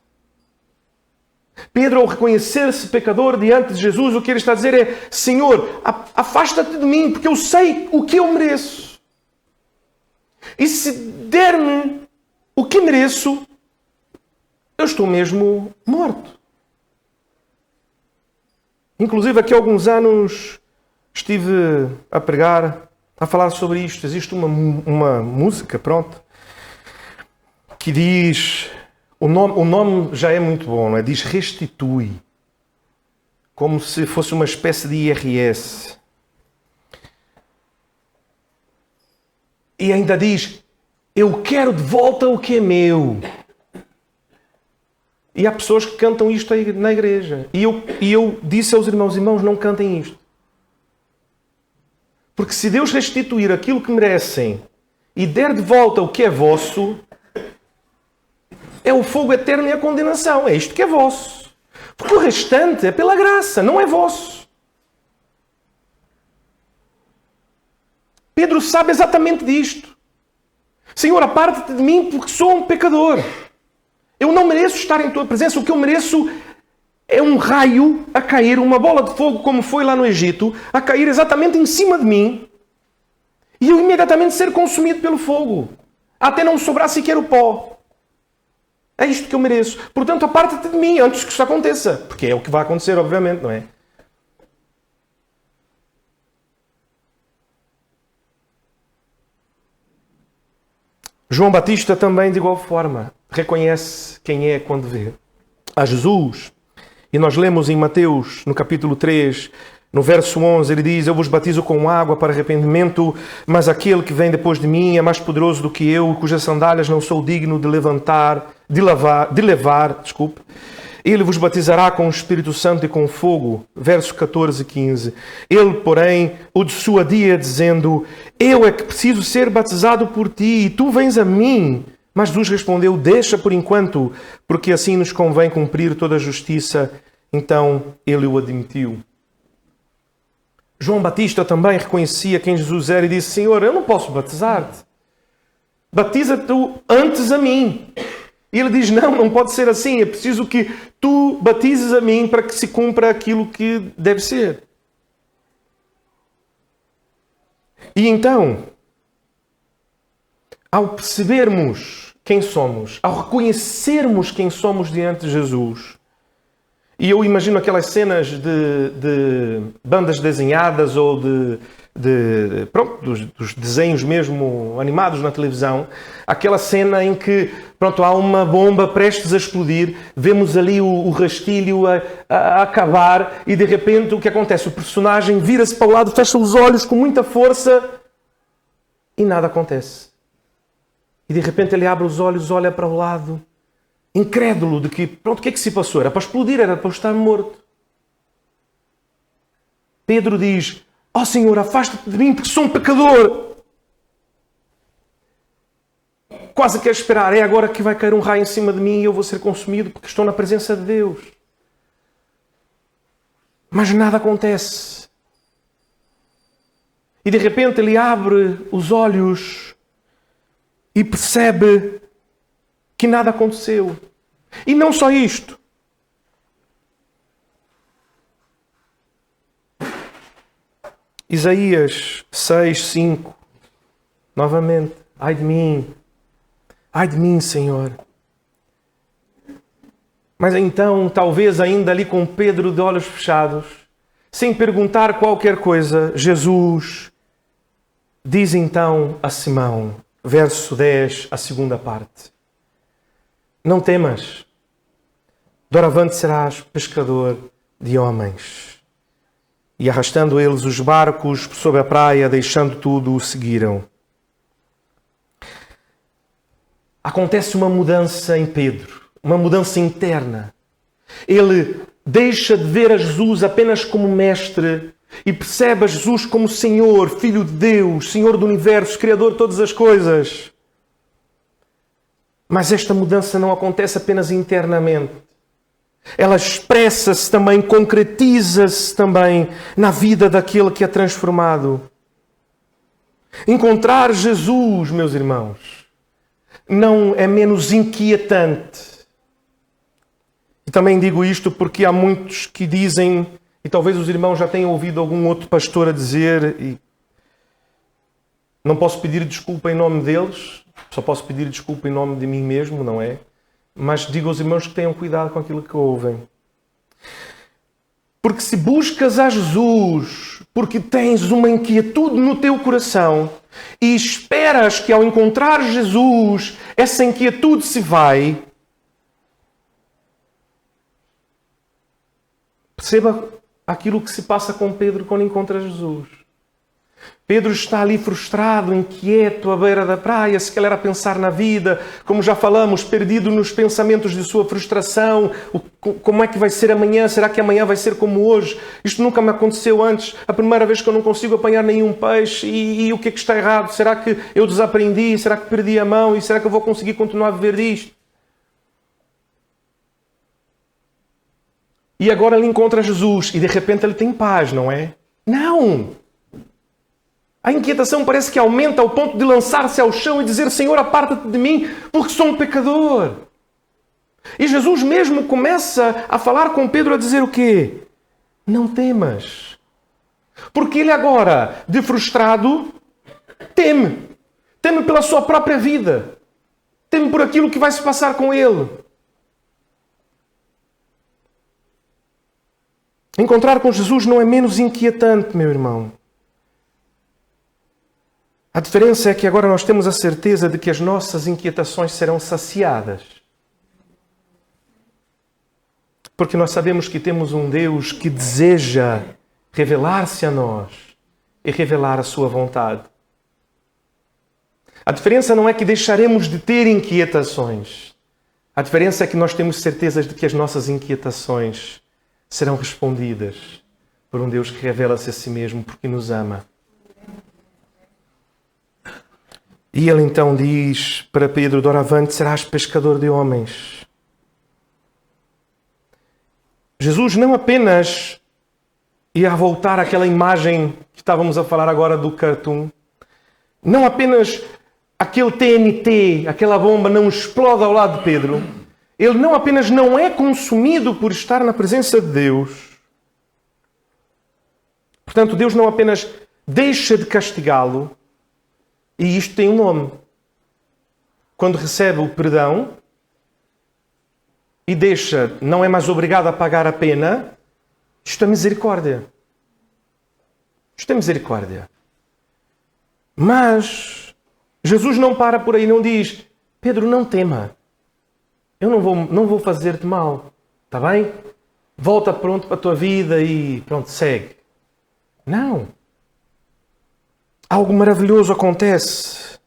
Pedro, ao reconhecer-se pecador diante de Jesus, o que ele está a dizer é, Senhor, afasta-te de mim, porque eu sei o que eu mereço. E se der-me o que mereço, eu estou mesmo morto. Inclusive, aqui há alguns anos estive a pregar, a falar sobre isto. Existe uma música, pronto, que diz... O nome já é muito bom, não é? Diz restitui. Como se fosse uma espécie de IRS. E ainda diz, eu quero de volta o que é meu. E há pessoas que cantam isto na igreja. E eu disse aos irmãos, não cantem isto. Porque se Deus restituir aquilo que merecem e der de volta o que é vosso, é o fogo eterno e a condenação. É isto que é vosso. Porque o restante é pela graça, não é vosso. Pedro sabe exatamente disto. Senhor, aparta-te de mim porque sou um pecador. Eu não mereço estar em tua presença. O que eu mereço é um raio a cair, uma bola de fogo, como foi lá no Egito, a cair exatamente em cima de mim e eu imediatamente ser consumido pelo fogo. Até não sobrar sequer o pó. É isto que eu mereço. Portanto, aparta-te de mim antes que isto aconteça. Porque é o que vai acontecer, obviamente, não é? João Batista também, de igual forma, reconhece quem é quando vê a Jesus. E nós lemos em Mateus, no capítulo 3, no verso 11, ele diz, eu vos batizo com água para arrependimento, mas aquele que vem depois de mim é mais poderoso do que eu, cujas sandálias não sou digno de levar. Ele vos batizará com o Espírito Santo e com fogo. Versos 14 e 15. Ele, porém, o dissuadia, dizendo, eu é que preciso ser batizado por ti, e tu vens a mim Mas Jesus respondeu: deixa por enquanto, porque assim nos convém cumprir toda a justiça. Então ele o admitiu. João Batista também reconhecia quem Jesus era e disse: Senhor, eu não posso batizar-te. Batiza tu antes a mim. E ele diz: não pode ser assim. É preciso que tu batizes a mim para que se cumpra aquilo que deve ser. E então, ao percebermos quem somos, ao reconhecermos quem somos diante de Jesus, e eu imagino aquelas cenas de bandas desenhadas ou dos desenhos mesmo animados na televisão, aquela cena em que há uma bomba prestes a explodir, vemos ali o rastilho a acabar e de repente o que acontece? O personagem vira-se para o lado, fecha os olhos com muita força e nada acontece. E de repente ele abre os olhos, olha para o lado, incrédulo de que, o que é que se passou? Era para explodir, era para eu estar morto. Pedro diz: ó Senhor, afasta-te de mim porque sou um pecador. Quase quer esperar, é agora que vai cair um raio em cima de mim e eu vou ser consumido porque estou na presença de Deus. Mas nada acontece. E de repente ele abre os olhos e percebe que nada aconteceu. E não só isto. Isaías 6:5. Novamente. Ai de mim, Senhor. Mas então, talvez ainda ali com Pedro de olhos fechados, sem perguntar qualquer coisa, Jesus diz então a Simão, verso 10, a segunda parte: não temas, doravante serás pescador de homens. E arrastando eles os barcos sobre a praia, deixando tudo, o seguiram. Acontece uma mudança em Pedro, uma mudança interna. Ele deixa de ver a Jesus apenas como mestre e percebe a Jesus como Senhor, Filho de Deus, Senhor do Universo, Criador de todas as coisas. Mas esta mudança não acontece apenas internamente. Ela expressa-se também, concretiza-se também na vida daquele que é transformado. Encontrar Jesus, meus irmãos, não é menos inquietante. E também digo isto porque há muitos que dizem, e talvez os irmãos já tenham ouvido algum outro pastor a dizer, e não posso pedir desculpa em nome deles, só posso pedir desculpa em nome de mim mesmo, não é? Mas digo aos irmãos que tenham cuidado com aquilo que ouvem. Porque se buscas a Jesus, porque tens uma inquietude no teu coração e esperas que ao encontrar Jesus essa inquietude se vai, perceba aquilo que se passa com Pedro quando encontra Jesus. Pedro está ali frustrado, inquieto, à beira da praia, se calhar a pensar na vida, como já falamos, perdido nos pensamentos de sua frustração. Como é que vai ser amanhã? Será que amanhã vai ser como hoje? Isto nunca me aconteceu antes. A primeira vez que eu não consigo apanhar nenhum peixe. E o que é que está errado? Será que eu desaprendi? Será que perdi a mão? E será que eu vou conseguir continuar a viver disto? E agora ele encontra Jesus e de repente ele tem paz, não é? Não! A inquietação parece que aumenta ao ponto de lançar-se ao chão e dizer: Senhor, aparta-te de mim, porque sou um pecador. E Jesus mesmo começa a falar com Pedro a dizer o quê? Não temas. Porque ele agora, de frustrado, teme. Teme pela sua própria vida. Teme por aquilo que vai se passar com ele. Encontrar com Jesus não é menos inquietante, meu irmão. A diferença é que agora nós temos a certeza de que as nossas inquietações serão saciadas. Porque nós sabemos que temos um Deus que deseja revelar-se a nós e revelar a sua vontade. A diferença não é que deixaremos de ter inquietações. A diferença é que nós temos certezas de que as nossas inquietações serão respondidas por um Deus que revela-se a si mesmo porque nos ama. E ele então diz para Pedro: doravante serás pescador de homens. Jesus não apenas ia voltar àquela imagem que estávamos a falar agora do cartoon, não apenas aquele TNT, aquela bomba não explode ao lado de Pedro, ele não apenas não é consumido por estar na presença de Deus, portanto Deus não apenas deixa de castigá-lo, e isto tem um nome. Quando recebe o perdão e deixa, não é mais obrigado a pagar a pena, isto é misericórdia. Isto é misericórdia. Mas Jesus não para por aí, não diz: Pedro, não tema. Eu não vou fazer-te mal. Está bem? Volta pronto para a tua vida e pronto, segue. Não. Algo maravilhoso acontece.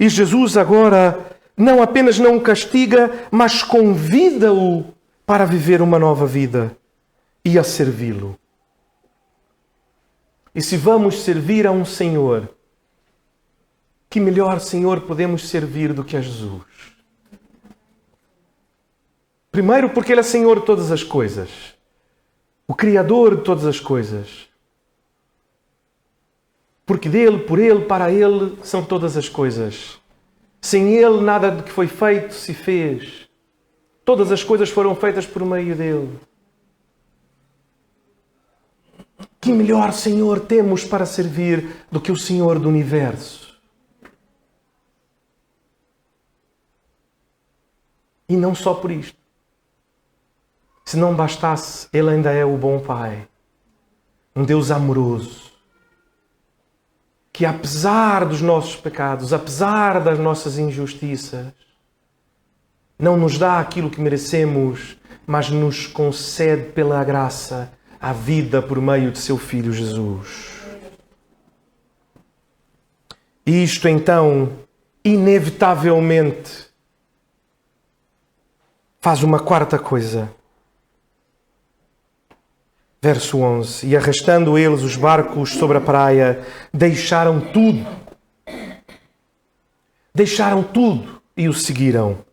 E Jesus agora não apenas não o castiga, mas convida-o para viver uma nova vida e a servi-lo. E se vamos servir a um Senhor, que melhor Senhor podemos servir do que a Jesus? Primeiro porque Ele é Senhor de todas as coisas. O Criador de todas as coisas. Porque dele, por ele, para ele são todas as coisas. Sem ele nada do que foi feito se fez. Todas as coisas foram feitas por meio dele. Que melhor Senhor temos para servir do que o Senhor do Universo? E não só por isto. Se não bastasse, Ele ainda é o bom Pai. Um Deus amoroso. Que apesar dos nossos pecados, apesar das nossas injustiças, não nos dá aquilo que merecemos, mas nos concede pela graça a vida por meio de seu Filho Jesus. E isto então, inevitavelmente, faz uma quarta coisa. Verso 11. E arrastando eles os barcos sobre a praia, deixaram tudo. Deixaram tudo e o seguiram.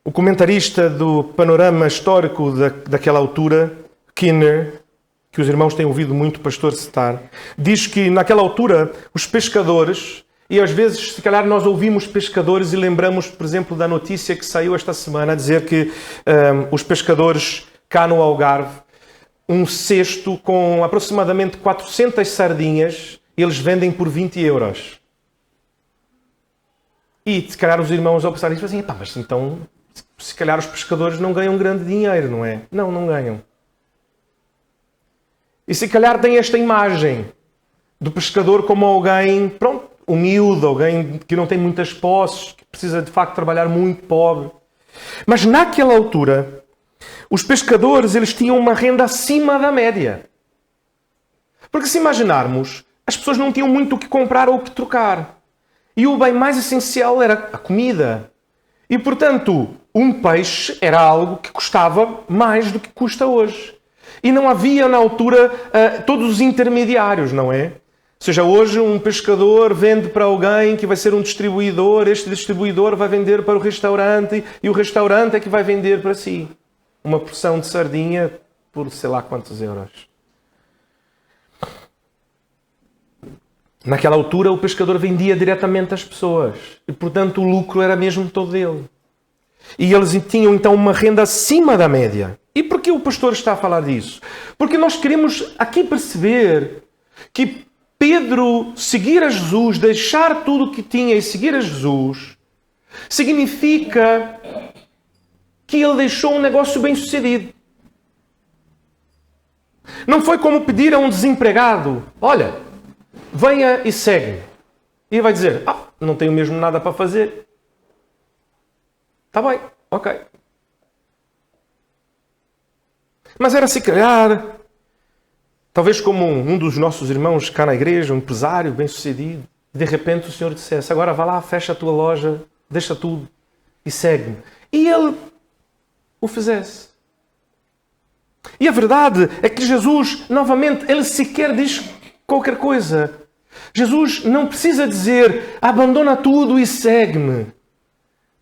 O comentarista do panorama histórico daquela altura, Kinner, que os irmãos têm ouvido muito o pastor citar, diz que naquela altura os pescadores, e às vezes se calhar nós ouvimos pescadores e lembramos, por exemplo, da notícia que saiu esta semana a dizer que os pescadores cá no Algarve, um cesto com aproximadamente 400 sardinhas, eles vendem por 20 euros. E se calhar os irmãos ao pensar nisso assim, mas então se calhar os pescadores não ganham grande dinheiro, não é? Não, não ganham. E se calhar tem esta imagem do pescador como alguém, pronto, humilde, alguém que não tem muitas posses, que precisa de facto trabalhar muito, pobre. Mas naquela altura, os pescadores eles tinham uma renda acima da média. Porque se imaginarmos, as pessoas não tinham muito o que comprar ou o que trocar. E o bem mais essencial era a comida. E portanto, um peixe era algo que custava mais do que custa hoje. E não havia na altura todos os intermediários, não é? Ou seja, hoje um pescador vende para alguém que vai ser um distribuidor, este distribuidor vai vender para o restaurante e o restaurante é que vai vender para si. Uma porção de sardinha por sei lá quantos euros. Naquela altura o pescador vendia diretamente às pessoas e portanto o lucro era mesmo todo dele. E eles tinham então uma renda acima da média. E por que o pastor está a falar disso? Porque nós queremos aqui perceber que Pedro seguir a Jesus, deixar tudo o que tinha e seguir a Jesus, significa que ele deixou um negócio bem sucedido. Não foi como pedir a um desempregado, olha, venha e segue. E ele vai dizer, não tenho mesmo nada para fazer. Está bem, ok. Mas era se calhar, talvez como um dos nossos irmãos cá na igreja, um empresário bem-sucedido, de repente o Senhor dissesse, agora vá lá, fecha a tua loja, deixa tudo e segue-me. E ele o fizesse. E a verdade é que Jesus, novamente, ele sequer diz qualquer coisa. Jesus não precisa dizer, abandona tudo e segue-me.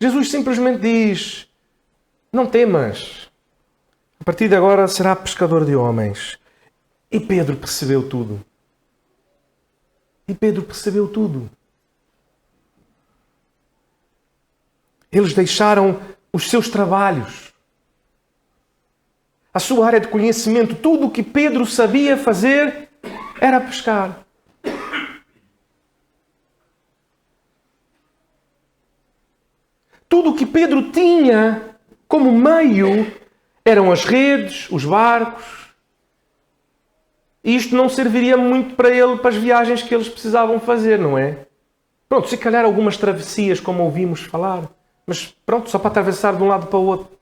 Jesus simplesmente diz, não temas. A partir de agora será pescador de homens. E Pedro percebeu tudo. E Pedro percebeu tudo. Eles deixaram os seus trabalhos, a sua área de conhecimento, tudo o que Pedro sabia fazer era pescar. Tudo o que Pedro tinha como meio eram as redes, os barcos. E isto não serviria muito para ele, para as viagens que eles precisavam fazer, não é? Pronto, se calhar algumas travessias, como ouvimos falar. Mas pronto, só para atravessar de um lado para o outro.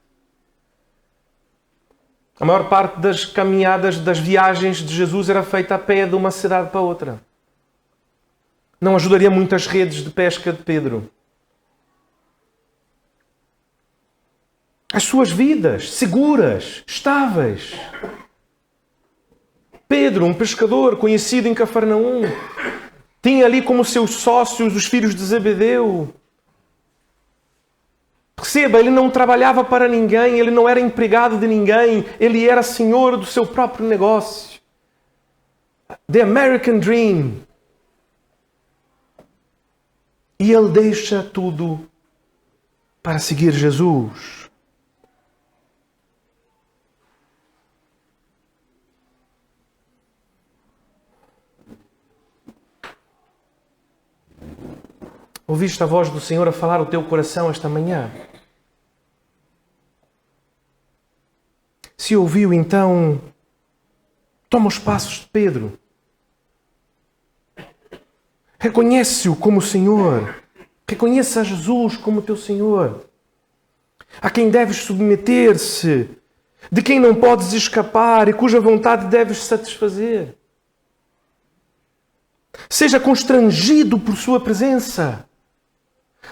A maior parte das caminhadas, das viagens de Jesus era feita a pé de uma cidade para outra. Não ajudaria muito as redes de pesca de Pedro. As suas vidas seguras, estáveis. Pedro, um pescador conhecido em Cafarnaum, tinha ali como seus sócios os filhos de Zebedeu. Perceba, ele não trabalhava para ninguém, ele não era empregado de ninguém, ele era senhor do seu próprio negócio. The American Dream. E ele deixa tudo para seguir Jesus. Ouviste a voz do Senhor a falar o teu coração esta manhã? Se ouviu, então, toma os passos de Pedro. Reconhece-o como Senhor. Reconheça a Jesus como teu Senhor. A quem deves submeter-se, de quem não podes escapar e cuja vontade deves satisfazer. Seja constrangido por sua presença.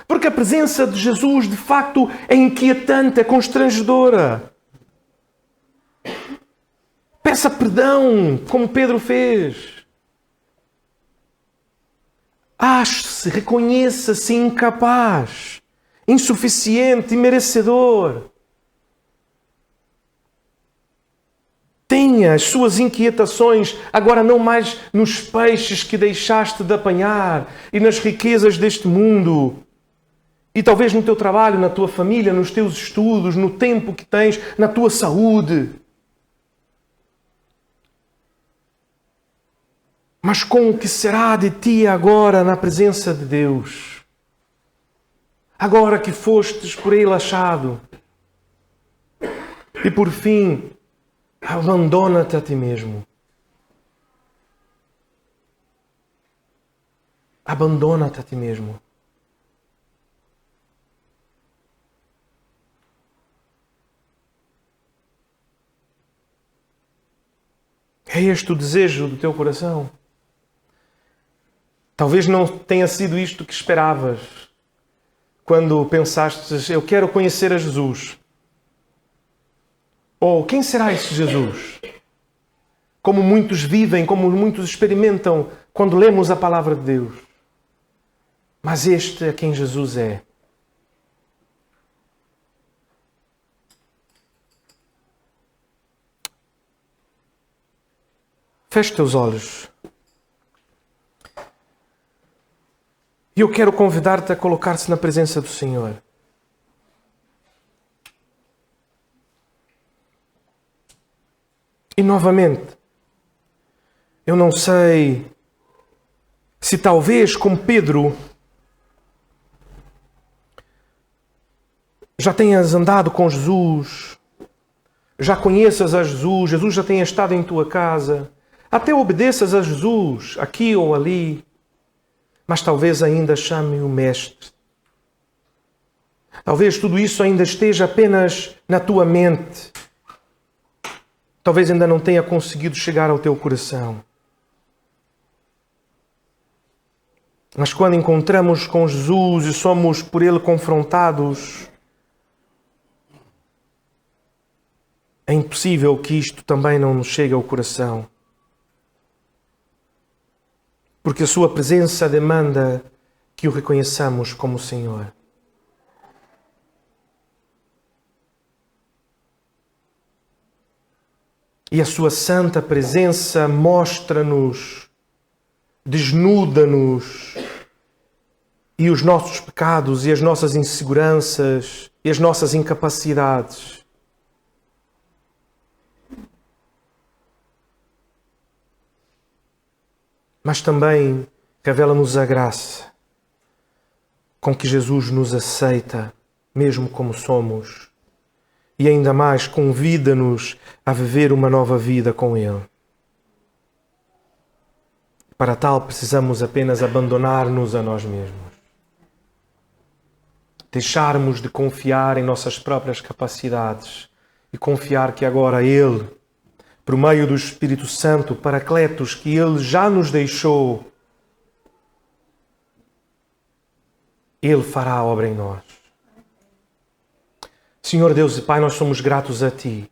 Porque a presença de Jesus, de facto, é inquietante, é constrangedora. Peça perdão, como Pedro fez. Ache-se, reconheça-se incapaz, insuficiente e merecedor. Tenha as suas inquietações agora não mais nos peixes que deixaste de apanhar e nas riquezas deste mundo. E talvez no teu trabalho, na tua família, nos teus estudos, no tempo que tens, na tua saúde. Mas com o que será de ti agora na presença de Deus? Agora que fostes por Ele achado. E por fim, abandona-te a ti mesmo. Abandona-te a ti mesmo. É este o desejo do teu coração? Talvez não tenha sido isto que esperavas quando pensastes, eu quero conhecer a Jesus. Ou quem será esse Jesus? Como muitos vivem, como muitos experimentam quando lemos a palavra de Deus. Mas este é quem Jesus é. Feche teus olhos. E eu quero convidar-te a colocar-se na presença do Senhor. E novamente, eu não sei se talvez, como Pedro, já tenhas andado com Jesus, já conheças a Jesus, Jesus já tenha estado em tua casa, até obedeças a Jesus, aqui ou ali, mas talvez ainda chame o Mestre. Talvez tudo isso ainda esteja apenas na tua mente. Talvez ainda não tenha conseguido chegar ao teu coração. Mas quando encontramos com Jesus e somos por Ele confrontados, é impossível que isto também não nos chegue ao coração. porque a sua presença demanda que o reconheçamos como Senhor. E a sua santa presença mostra-nos, desnuda-nos, e os nossos pecados e as nossas inseguranças e as nossas incapacidades. Mas também revela-nos a graça com que Jesus nos aceita, mesmo como somos. E ainda mais convida-nos a viver uma nova vida com Ele. Para tal, precisamos apenas abandonar-nos a nós mesmos. Deixarmos de confiar em nossas próprias capacidades e confiar que agora Ele, por meio do Espírito Santo, Paracletos, que Ele já nos deixou, Ele fará a obra em nós. Senhor Deus e Pai, nós somos gratos a Ti,